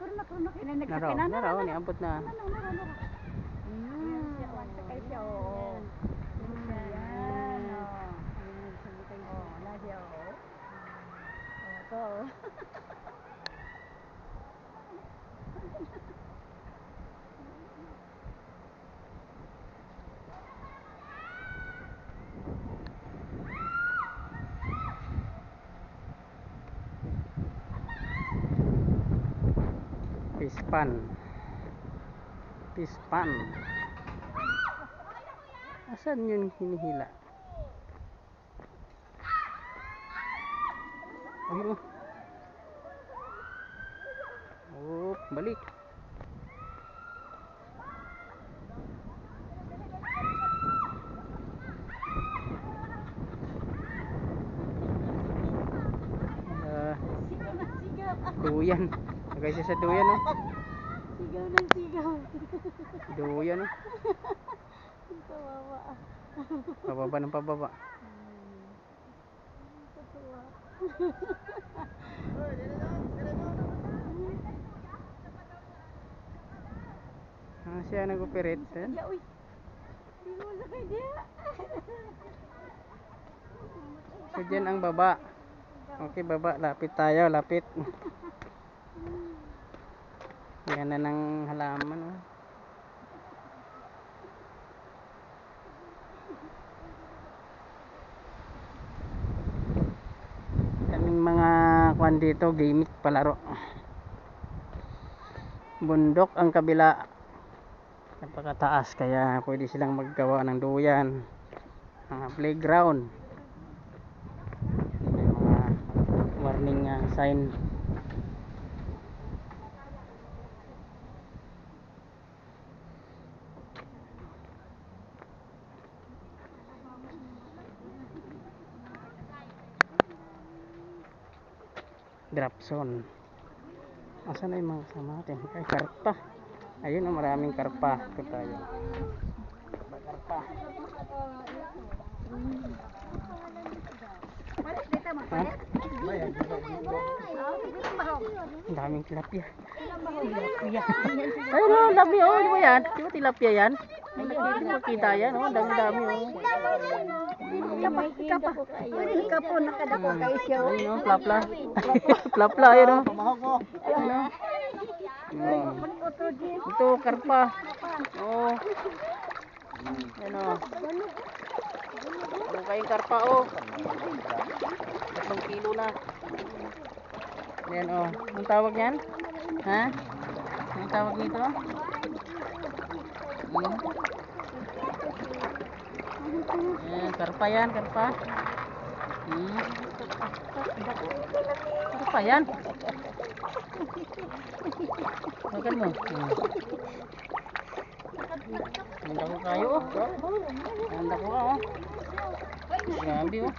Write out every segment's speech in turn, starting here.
Kurnak ini Naraw, naraw, niabot na. Sakay siya, oo. Yan, oo. Oo, na siya, oo. Oo, to. Pispan. Pispan. Asan yun hinihila? Ayun. Oh, balik. Duyan. Lagay siya sa duyan, oh. Sigaw ng sigaw. Duyan, oh. Kawawa. Pababa ng pababa. Katuwa. Siya nag-operate. Ya, uy. Hindi mo sakay dia. So, dyan ang baba. Okay, baba. Lapit tayo, lapit. Yan na ng halaman, oh. Kaming mga kwan dito, gimmick palaro. Bundok ang kabila. Napakataas, kaya pwede silang maggawa ng duyan. Playground. May mga warning sign. Drop zone. Asan na yung mga kasama natin? Ay, karpa. Ayun, oh, maraming karpa. Ito tayo. Karpa. Ha? Ang daming tilapia. Tilapia. Ayun, oh, dami, oh. Di ba yan? Di ba tilapia yan? Ay, nakikita yan, oh. Dami-dami, oh. Ikapo nakadako kayo siya. Ayun, oh, plapla. Plapla, ayun, oh. Ayun, oh. Ito, karpa. Oh. Ayun, oh. Ano kayong karpa, oh. 3 kilo na. Ayan, oh. Anong tawag yan? Ha? Anong tawag nito? Ayan, karpa yan, karpa. Karpa yan. Makan mo. Handa ko kayo, oh. Handa ko, oh. Grabe, oh.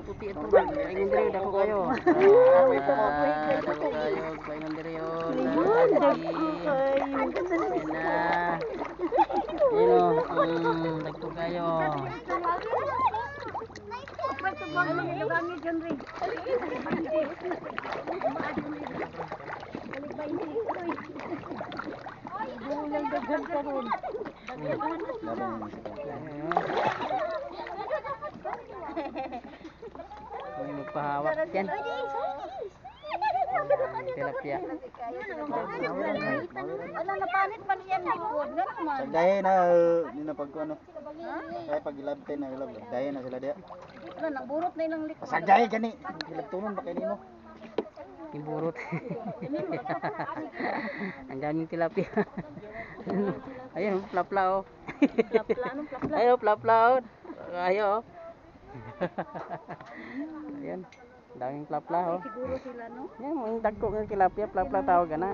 Puti ito. Baingon diri dako kayo. Dako kayo, baingon diri yon. Dako kayo. May magpahawak yan. Tilapia. Ano napanit man yan likod nga naman. Sagdahe na ni na pag ano. Kaya pag ilabtay na ilab, sagdahe na sila dia. Wala nang burot na ilang likod. Sagdahe gani. Ilabtunon ba kay nimo? Yung burot. Ang daming tilapia. Ayun, plapla, oh. Plapla, anong plapla? Ayun, plapla, oh. Ayun, oh. Ayan, daming plapla, oh. Siguro sila, no? Yan, mga dagko ng tilapia, plapla tawag na.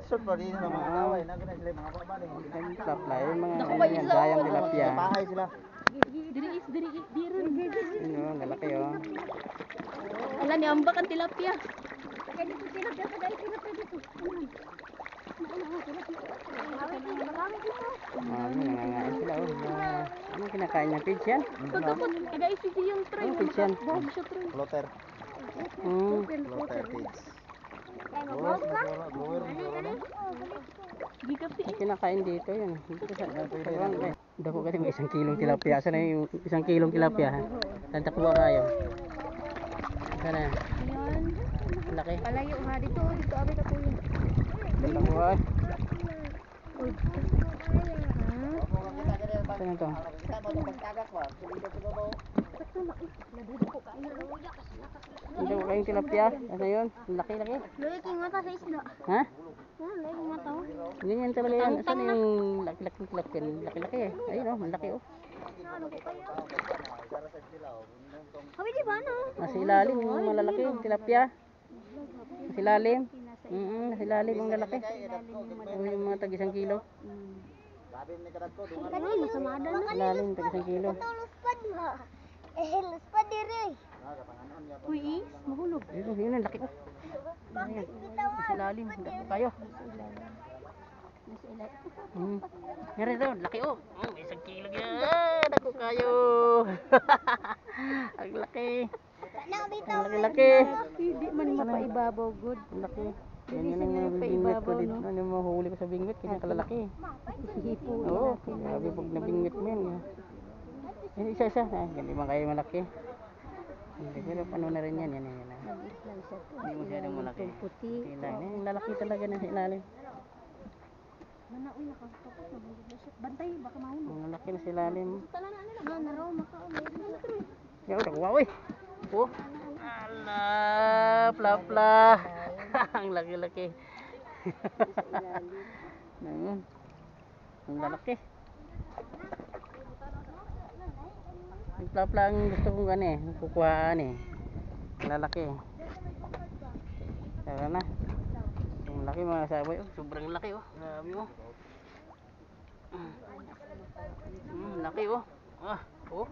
Sud pa din na mga away na gani sila mga babali. Daming plapla, yung mga yan, dayang tilapia. Bahay sila. Diri. Yun, oh, lalaki, oh. Ala ni ambak ang tilapia. Kaya dito tilapia sa dahil tilapia dito. Mami, nangangain sila. Oh. Ano kinakain niya? Pids yan? Dapat taga-ICC yung try. Ano pids yan? Siya try. Floater. Floater feeds. Gikap si Ang kinakain dito yun. Dito sa barangay. Dako kasi may 1 kilong tilapia. Saan na yung 1 kilong tilapia? Tantakbuha kayo. Saan na? Ayan. Laki. Palayo ha. Dito abi ka kuya. Tantakbuha. Saan na to? Hindi ko kayong tilapia. Ano yun? Laki-laki. Loy king mata sa isda. Ha? Loy king mata. Ganyan talaga yan. Saan yung laki-laki tilapia? Laki-laki eh. Ayun oh, malaki oh. Hawi di ba no? Nasa ilalim yung malalaki yung tilapia. Nasa ilalim. Nasa ilalim ang lalaki. O yung mga tag 1 kilo. Kanina masamada na. Ilalim tag 1 kilo. Luspad ba? Luspad dire. Uy, mahulog. Yun ang laki oh. Ayan. Nasa ilalim. Dako kayo. Ngari doon, laki oh. May 1 kilo yan. Dako kayo. Ang laki. Ang laki-laki. Hindi man mapaibabaw good. Ang laki. Yan ang mga bingwit ko dito. Ano yung mahuli ko sa bingwit? Kanya kalalaki. Hipo. Oo, grabe pag nabingwit mo yan. Yan isa-isa. Hindi man kayo malaki. Hindi, pero paano na rin yan. Yan. Hindi masyadong malaki. Puti. Puti lang. Yung lalaki talaga na sa ilalim. Nanaoy nakastop na bantay baka mahulog. Ang lalaki na sa ilalim. Tala na nila. Na raw makaon. Yaw, nakuha ko eh. Oh. Ala, pla-pla. Ang laki-laki. Ang lalaki. Ang pla-pla ang gusto kong gani eh. Kukuhaan eh. Ang lalaki. Tara na. Ang laki mga sabay. Oh, sobrang laki oh. Grabe oh. Laki oh. Oh.